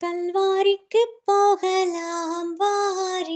கல்வாரிக்குப் போகலாம் வாரீர்.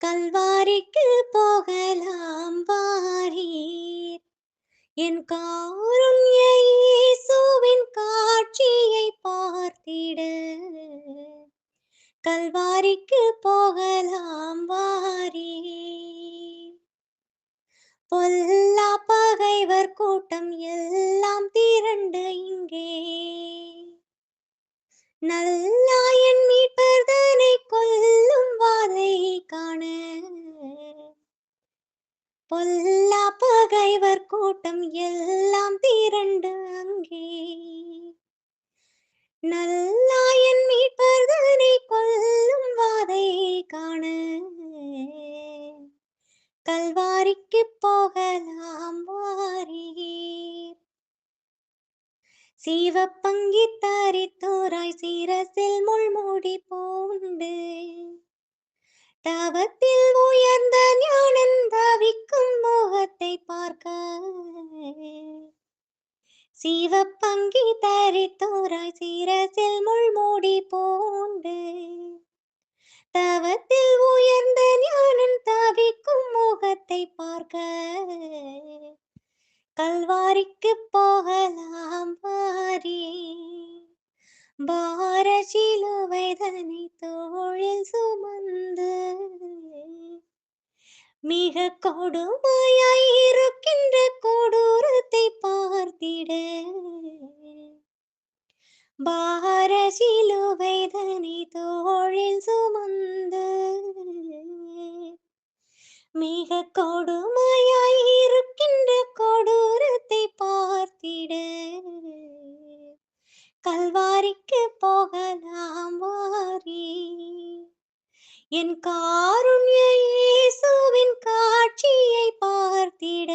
கல்வாரிக்குப் போகலாம் வாரீர். என் காருண்ய இயேசுவின் காட்சியைப் பார்த்திட. கல்வாரிக்குப் போகலாம் வாரீர். பொல்லாப் பகைவர் கூட்டம் எல்லாம் திரண்டு இங்கே. நல்லாயன் மீட்பர் தன்னைக் கொல்லும் வாதை காண. பொல்லாப் பகைவர் கூட்டம் எல்லாம் திரண்டு அங்கே. நல்லாயன் மீட்பர் தன்னைக் கொல்லும் வாதை காண. கல்வாரிக்குப் போகலாம் வாரீர். சிவப்பங்கி தரித்தோராய் சிரசில் முள்முடி பூண்டு. தவத்தில் உயர்ந்த ஞானன் தவிக்கும் முகத்தைப் பார்க்க. சிவப்பங்கி தரித்தோராய் சிரசில் முள்முடி பூண்டு. தவத்தில் உயர்ந்த ஞானன் தவிக்கும் முகத்தைப் பார்க்க. கல்வாரிக்குப் போகலாம் வாரீர். பார சிலுவை தன்னைத் தோளில் சுமந்து. மிகக் கொடுமையாய் இருக்கின்ற கொடூரத்தைப் பார்த்திட. பார சிலுவை தன்னைத் தோளில் சுமந்து. மிகக் கொடுமையாய் இருக்கின்ற கொடூரத்தைப் பார்த்திட. கல்வாரிக்குப் போகலாம் வாரீர். என் காருண்ய இயேசுவின் காட்சியைப் பார்த்திட.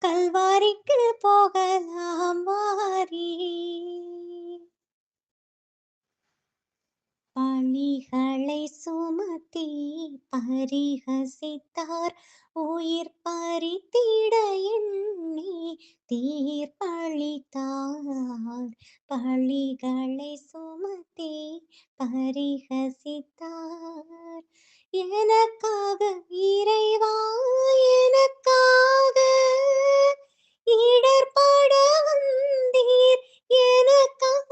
கல்வாரிக்குப் போகலாம் வாரீர். பழிகளை சுமத்தி பரிகசித்தார் உயிர் பறித்திட எண்ணி தீர்ப்பளித்தார். பழிகளை சுமத்தி பரிகசித்தார். எனக்காக இறைவா, எனக்காக இடர்பட வந்தீர். எனக்காக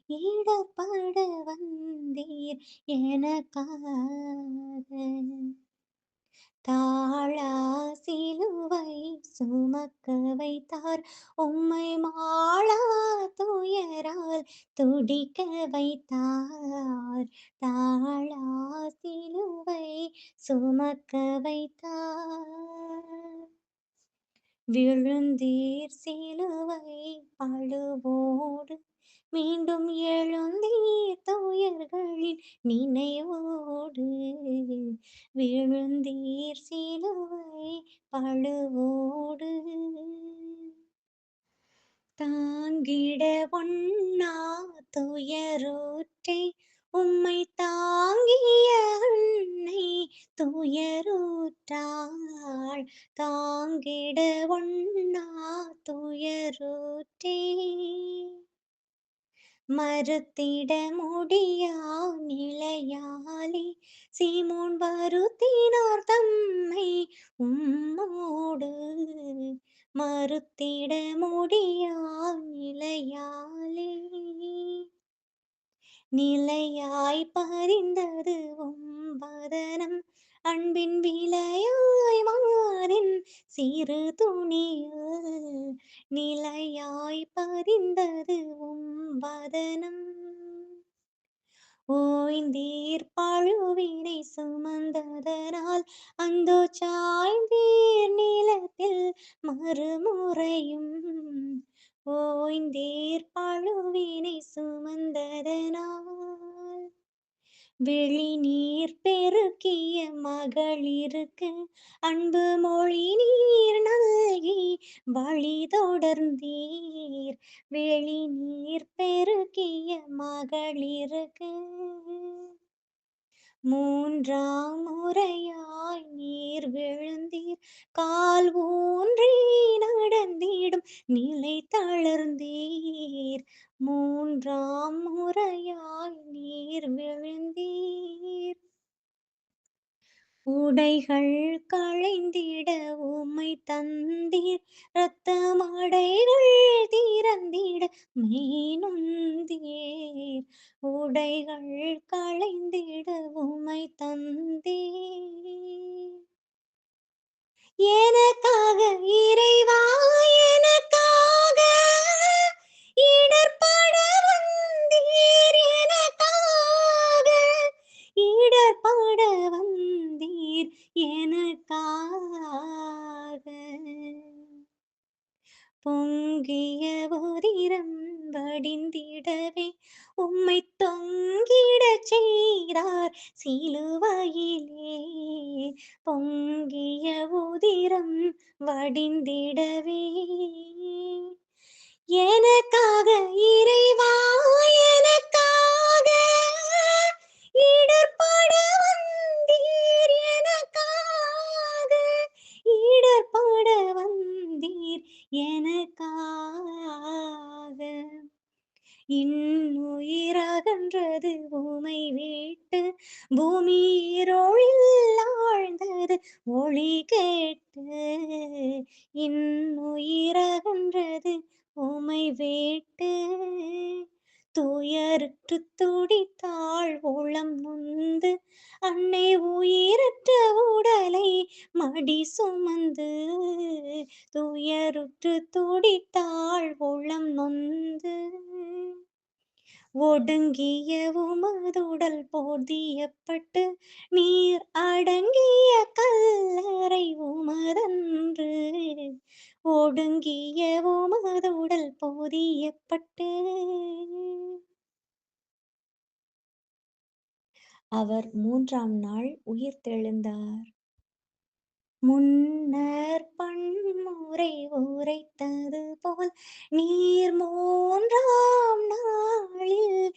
இடர்பட வந்தீர். எனக்காக தாழா சிலுவை சுமக்க வைத்தார். உம்மை மாளா துயரால் துடிக்க வைத்தார். தாழா சிலுவை சுமக்க வைத்தார். விழுந்தீர் சிலுவை பழுவோடு. மீண்டும் எழுந்தீர் துயர்களின் நினைவோடு. விழுந்தீர் சிலுவை பழுவோடு. தாங்கிட ஒண்ணா துயரூற்றை உம்மை தாங்கிய அன்னை துயரூற்றாள். தாங்கிட ஒண்ணா துயரூற்றே. மறுத்திட முடியா நிலையாலே சீமோன் வருத்தினார் தம்மை உம்மோடு. மறுத்திட முடியா நிலையாலே நிலையாய் பறிந்தது வதனம். அன்பின் விலையாய் மாறின் சிறு துணியில். நிலையாய் பறிந்தது வதனம். ஓய்ந்தீர் பழுவினை சுமந்ததனால் அந்தோ சாய்ந்தீர் நிலத்தில் மறுமுறையும். ஓய்ந்தீர் பழுவினை சுமந்ததனால். வெளி நீர் பெருக்கிய மகளிருக்கு அன்பு மொழி நீர் நல்கி வழி தொடர்ந்தீர். வெளி நீர் பெருக்கிய மகளிருக்கு மூன்றாம் முறையாய் நீர் விழுந்தீர், கால் ஊன்றி நடந்திடும் நிலை தளர்ந்தீர். மூன்றாம் முறையாய் நீர் விழுந்தீர், உடைகள் களைந்திட உம்மை தந்தீர், இரத்தமடைகள் திறந்திட மெய் நொந்தீர். உடைகள் களைந்திட உம்மை தந்தீர், எனக்காக இறைவா, எனக்காக இடர்பட வந்தீர், எனக்காக இடர்பட வந்தீர், எனக்காக பொங்கிய உதிரம் வடிந்திடவே உம்மை தொங்கிடச் செய்தார் சிலுவையிலே. பொங்கிய உதிரம் வடிந்திடவே எனக்காக இறைவா, எனக்காக இடர்பட வந்தீர், எனக்காக இடர்பட வந்தீர், எனக்காக. இன்னுயிரகன்றது உமை விட்டு, பூமி இருளில் ஆழ்ந்தது ஒளி கேட்டு. இன்னுயிரகன்றது உமை விட்டு, துயருற்று துடித்தாள் உளம் நொந்து, அன்னை உயிரற்ற உடலை மடி சுமந்து. துயருற்று துடித்தாள் உளம் நொந்து, ஒடுங்கிய உமதுடல் போதியப்பட்டு, நீர் அடங்கிய கல்லறை உமதன்று. ஒடுங்கிய உமதுடல் போதியப்பட்டு, அவர் மூன்றாம் நாள் உயிர்த்தெழுந்தார். முன்னர் பன்முறை உரைத்தது போல், நீர் மூன்றாம் நாளில்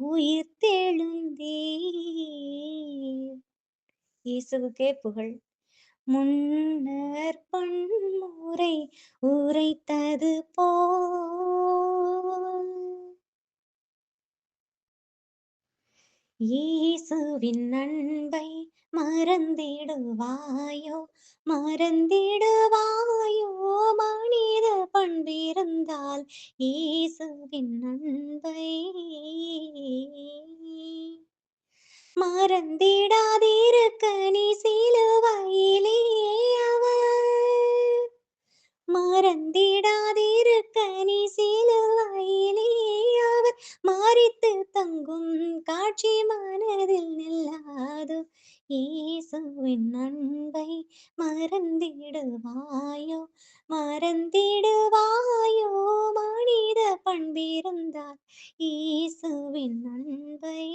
உயிர்த்தெழுந்தீர். இயேசுவுக்கே புகழ். முன்னர் பன்முறை உரைத்தது போல், இயேசுவின் அன்பை மறந்திடுவாயோ, மறந்திடுவாயோ, மனித பண்பிருந்தால் இயேசுவின் அன்பை மறந்திடாதிருக்க நீ சிலுவையிலே அவர், மறந்திடாதிருக்க நீ சிலுவையிலே அவர் மரித்து தங்கும் காட்சி மனதில் நில்லாது. இயேசுவின் அன்பை மறந்திடுவாயோ, மறந்திடுவாயோ, மனித பண்பிருந்தால் இயேசுவின் அன்பை.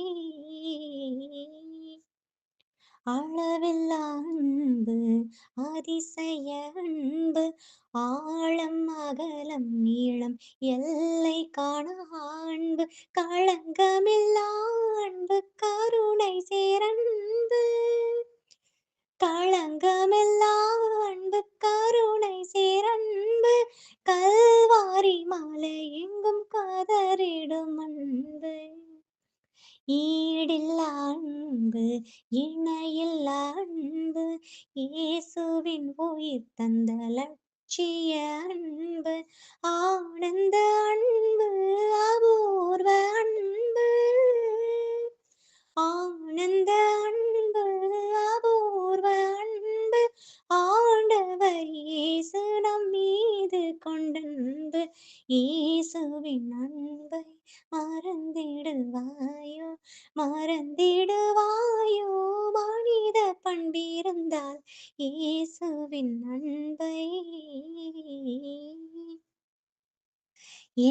அளவில்லா அன்பு, அதிசய அன்பு, ஆழம் அகலம் நீளம் எல்லை காணா அன்பு, களங்கமில்லா அன்பு, கருணை சேரன்பு, களங்கமில்லா அன்பு, கருணை சேரன்பு, கல்வாரி மாலை எங்கும் கதறிடும் அன்பு. ஈடில்லா அன்பு, இணையில்லா அன்பு, இயேசுவின் உயிர் தந்த லட்சிய அன்பு, ஆனந்த அன்பு, அபூர்வ அன்பு, ஆனந்த அன்பு, அபூர்வ அன்பு, ஆண்டவர் இயேசு நம் மீது கொண்டன்பு. இயேசுவின் அன்பை மறந்திடுவாயோ, மறந்திடுவாயோ, மனித பண்பிருந்தால் இயேசுவின் அன்பை.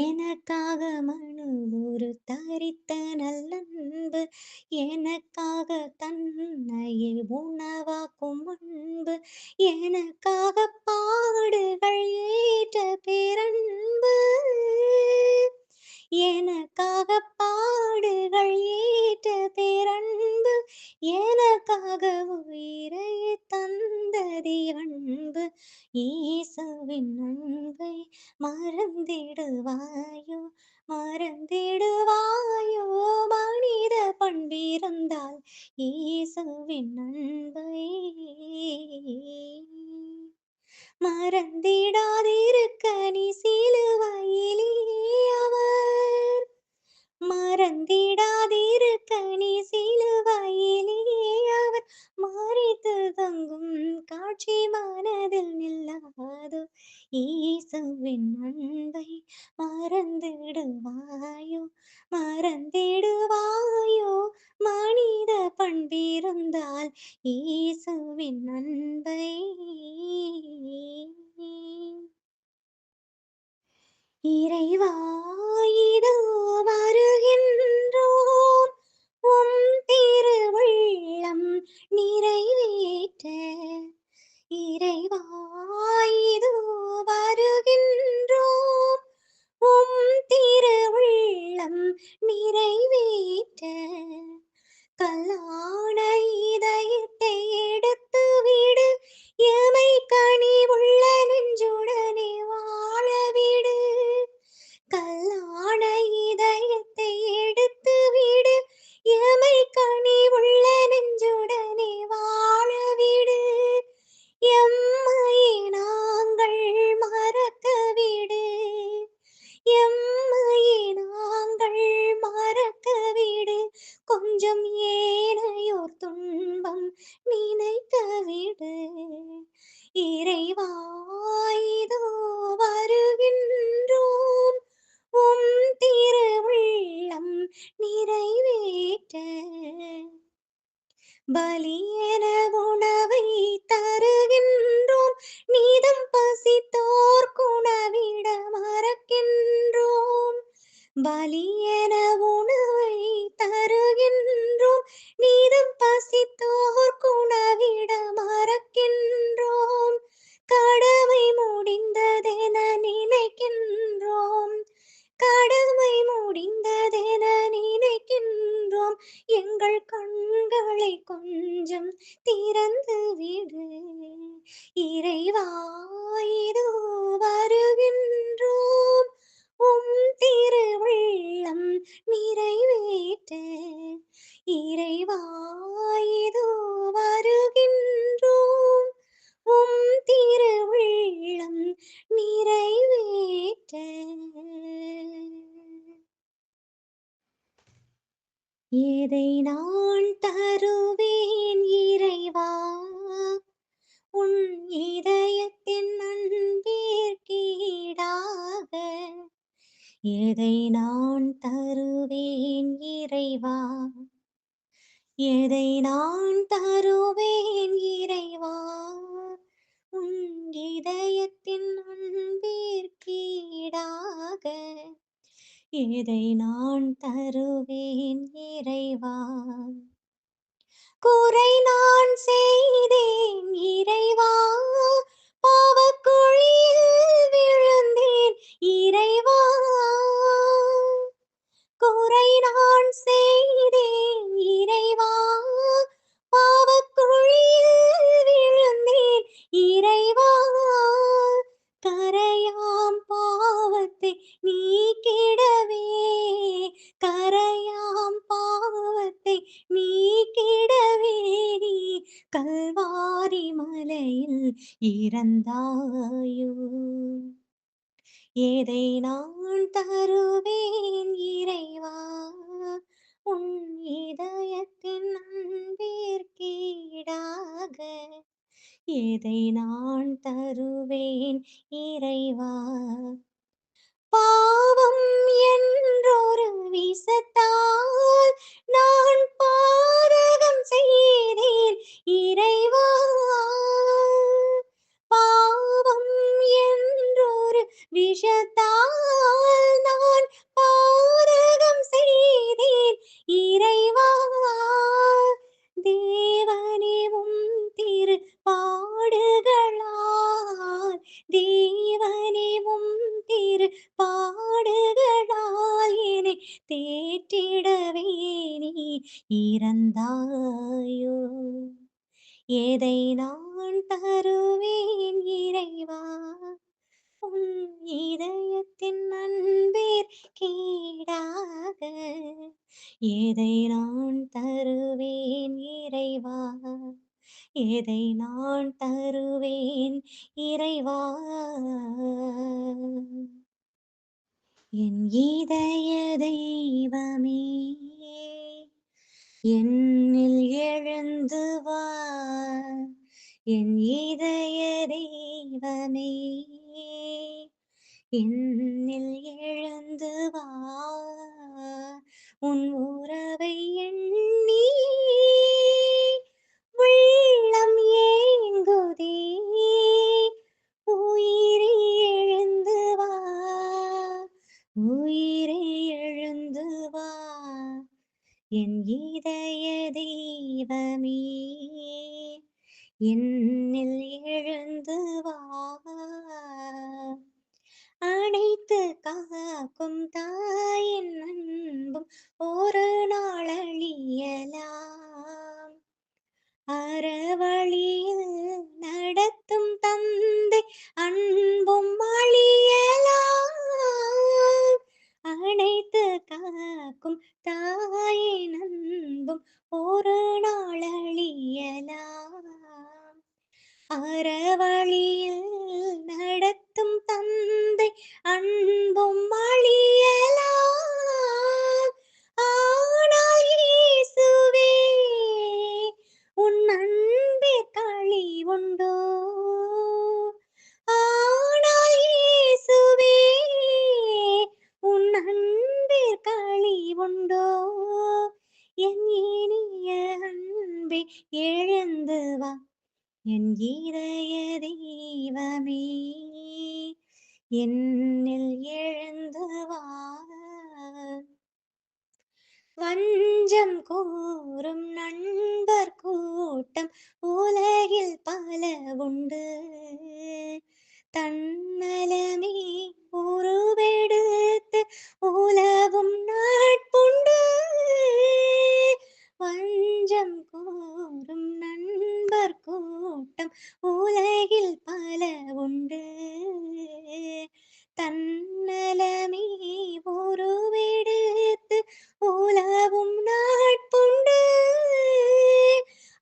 எனக்காக மனு ஒரு தரித்த நல்லன்பு, எனக்காக தன்னையே உணவாக்கும் அன்பு, எனக்காக பாடுகள் ஏற்ற பேரன்பு, எனக்காக பாடுகள் ஏற்ற பேரன்பு, மறந்திடுவாயோ மறந்திடுவாயோ மனித பண்பிருந்தால் இயேசுவின் அன்பை மறந்திடாதிருக்க நீ சிலுவையிலே அவர் மறந்திடாதிருக்க நீ சிலுவையிலே அவர் மறித்து தங்கும் காட்சி மனதில் நில்லாதோ இயேசுவின் அன்பை மறந்திடுவாயோ மறந்திடுவாயோ மனித பண்பிருந்தால் இயேசுவின் அன்பை இறைவா இதோ வருகின்றோம் உம் திருவுள்ளம் நிறைவேற்ற இறைவா இதோ வருகின்றோம் உம் திருவுள்ளம் நிறைவேற்ற கல்லான இதயத்தை எடுத்து விடு எமை கனிவுள்ள நெஞ்சுடனே வாழவிடு கல்லான இதயத்தை எடுத்து விடு எமை கனிவுள்ள நெஞ்சுடனே வாழவிடு எம்மையே நாங்கள் மறக்க விடு எம்மையே நாங்கள் மறக்க விடு கொஞ்சம் ஏனையோர் துன்பம் நினைக்க விடு இறைவா இதோ வருகின்றோம் உம் திருவுள்ளம் நிறைவேற்ற பலியென உணவை தருகின்றோம் நீதம் பசித்தோர் குணவிட மறக்கின்றோம் பலியென உணவை தருகின்றோம் நீதம் பசித்தோர் குணவிட மறக்கின்றோம் கடமை முடிந்ததென நினைக்கின்றோம் கடமை முடிந்ததென நினைக்கின்றோம் எங்கள் கண்களை கொஞ்சம் திறந்து விடு இறைவா இதோ வருகின்றோம் உம் திருவுள்ளம் நிறைவேற்ற இறைவா இதோ வருகின்றோம் உம் திருவுள்ளம் நிறைவேற்ற எதை நான் தருவேன் இறைவா உன் இதயத்தின் அன்பிற்கீடாக எதை நான் தருவேன் இறைவா எதை நான் தருவேன் இறைவா உன் இதயத்தின் அன்பிற்கீடாக எதை நான் தருவேன் இறைவா குறை நான் செய்தேன் இறைவா பாவக்குழியில் விழுந்தேன் இறைவா குறை நான் செய்தேன் இறைவா பாவக்குழியில் விழுந்தேன் இறைவா கரையாம் பாவத்தை நீக்கிடவே கரையாம் பாவத்தை நீக்கிடவே நீ கல்வாரி மலையில் இறந்தாயோ எதை நான் தருவேன் இறைவா உன் இதயத்தின் அன்பிற்கீடாக எதை நான் தருவேன் இறைவா பாவம் என்றொரு விஷத்தால் நான் பாதகம் செய்தேன் இறைவா பாவம் என்றொரு விஷத்தால் நான் பாதகம் செய்தேன் இறைவா தேவனே உம் திரு பாடுகளால் தேவனே உம் திரு பாடுகளால் என்னை தேற்றிடவே நீ இறந்தாயோ எதை நான் தருவேன் இறைவா உன் இதயத்தின் அன்பேற் கீடாக எதை நான் தருவேன் இறைவா, எதை நான் தருவேன் இறைவா. என் இதய தெய்வமே, என்னில் எழுந்து வா. என் இதய தெய்வமே, என்னில் எழுந்து வா. உன் உறவை எண்ணி உள்ளம் ஏங்குதே. உயிரே எழுந்து வா, உயிரே எழுந்து வா. என் இதய தெய்வமே, என்னில் எழுந்து வா. அணைத்து காக்கும் தாயின் அன்பும் ஒரு நாள் அழியலாம். அறவழியில் நடத்தும் தந்தை அன்பும் அழியலாம். அணைத்து காக்கும் தாயின் அன்பும் ஒரு நாள் அழியலாம். அறவழியில் நடத்தும் தந்தை அன்பும் அழியலாம். ஆனால் இயேசுவே, உன் அன்பிற் களி உண்டோ. ஆனால் இயேசுவே, உன் அன்பிற் களி உண்டோ. என் இனிய அன்பே எழுந்து வா, என் இதய தெய்வமே, என்னில் எழுந்து வா. வஞ்சம் கூறும் நண்பர் கூட்டம் உலகில் பல உண்டு. தன்னலமே உருவெடுத்து உலவும் நட்புண்டு. வஞ்சம் கூறும் நண்பர் கூட்டம் உலகில் பல உண்டு. தன்னலமே உருவெடுத்து உலவும் நட்புண்டு.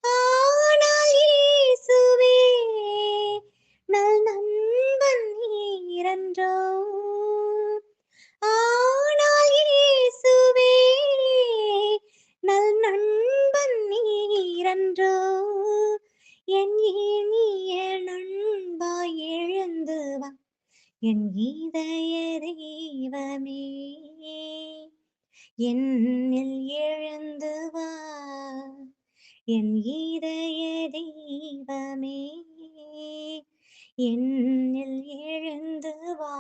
ஆனால் இயேசுவே, நல் நண்பன் நீரன்றோ. ஆனால் இயேசுவே, நல் நண்பன் நீரன்றோ. என் இனிய நண்பா எழுந்து வா, என் இதய தெய்வமே, என்னில் எழுந்து வா. என் இதய தெய்வமே, என்னில் எழுந்து வா.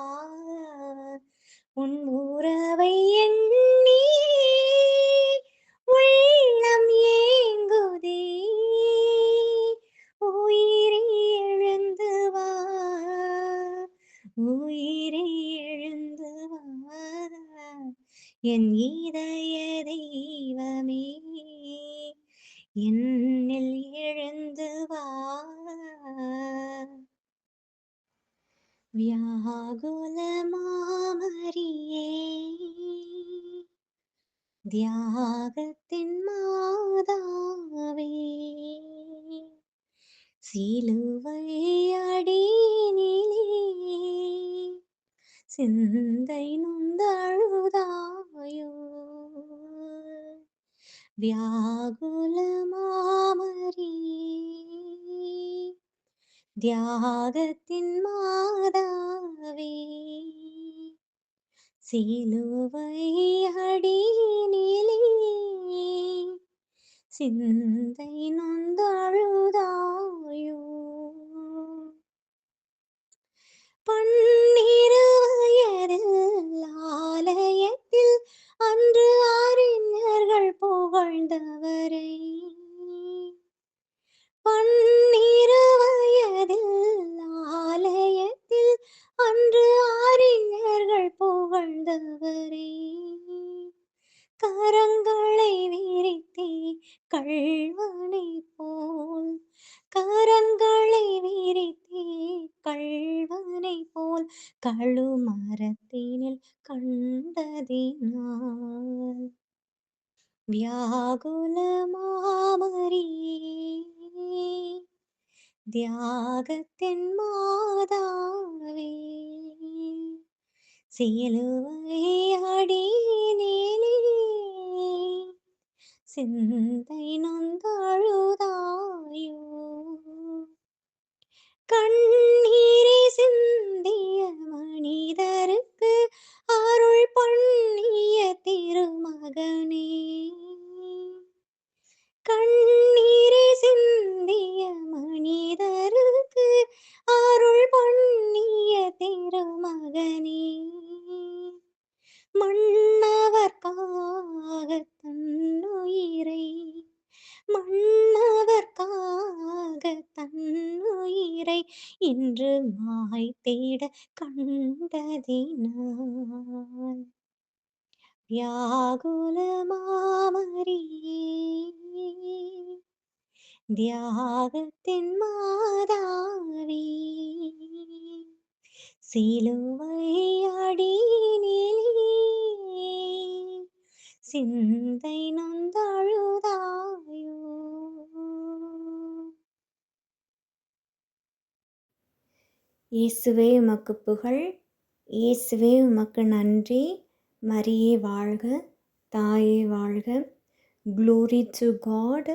உன் உறவை எண்ணி உள்ளம் ஏங்குதே. உயிரே எழுந்து வா, உயிரே எழுந்து வா. என் இதய தெய்வமே, என்னில் எழுந்து வா. வியாகுல மாமரியே, தியாகத்தின் மாதாவே, சிலுவை அடியினிலே சிந்தை நொந்தழுதாயோ. வியாகுல மாமரியே, தியாகத்தின் மாதாவே, சிலுவை அடியினிலே சிந்தை நொந்தழுதாயோ. பன்னிரு வயதில் ஆலயத்தில் அன்று அறிஞர்கள் புகழ்ந்தவரை, பன்னிரு வயதில் ஆலயத்தில் அன்று அறிஞர்கள் புகழ்ந்தவரை, கரங்களை விரித்தே கள்வனை போல், கரங்களை விரித்தே கள்வனை போல் கழுமரத்தினில் கண்டதினால் வியாகுலமாமரியே தியாகத்தின் மாதாவே சிலுவை அடியினிலே சிந்தை நொந்தழுதாயோ கண்ணீரை சிந்திய மனிதருக்கு அருள் பண்ணிய திருமகனே கண்ணீரை சிந்திய மனிதருக்கு அருள் பண்ணிய திருமகனே மன்னவர்க்காக தன்னுயிரை மன்னவர்க்காக தன்னுயிரை இன்று மாய்த்திட கண்டதினால் வியாகுலமாமரியே தியாகத்தின் மாதாவே சிலுவை அடியினிலே சிந்தை நொந்தழுதாயோ. இயேசுவே உமக்கு புகழ், இயேசுவே உமக்கு நன்றி. மரியே வாழ்க, தாயே வாழ்க. Glory to God.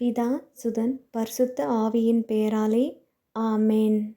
பிதா, சுதன், பரிசுத்த ஆவியின் பெயராலே ஆமென்.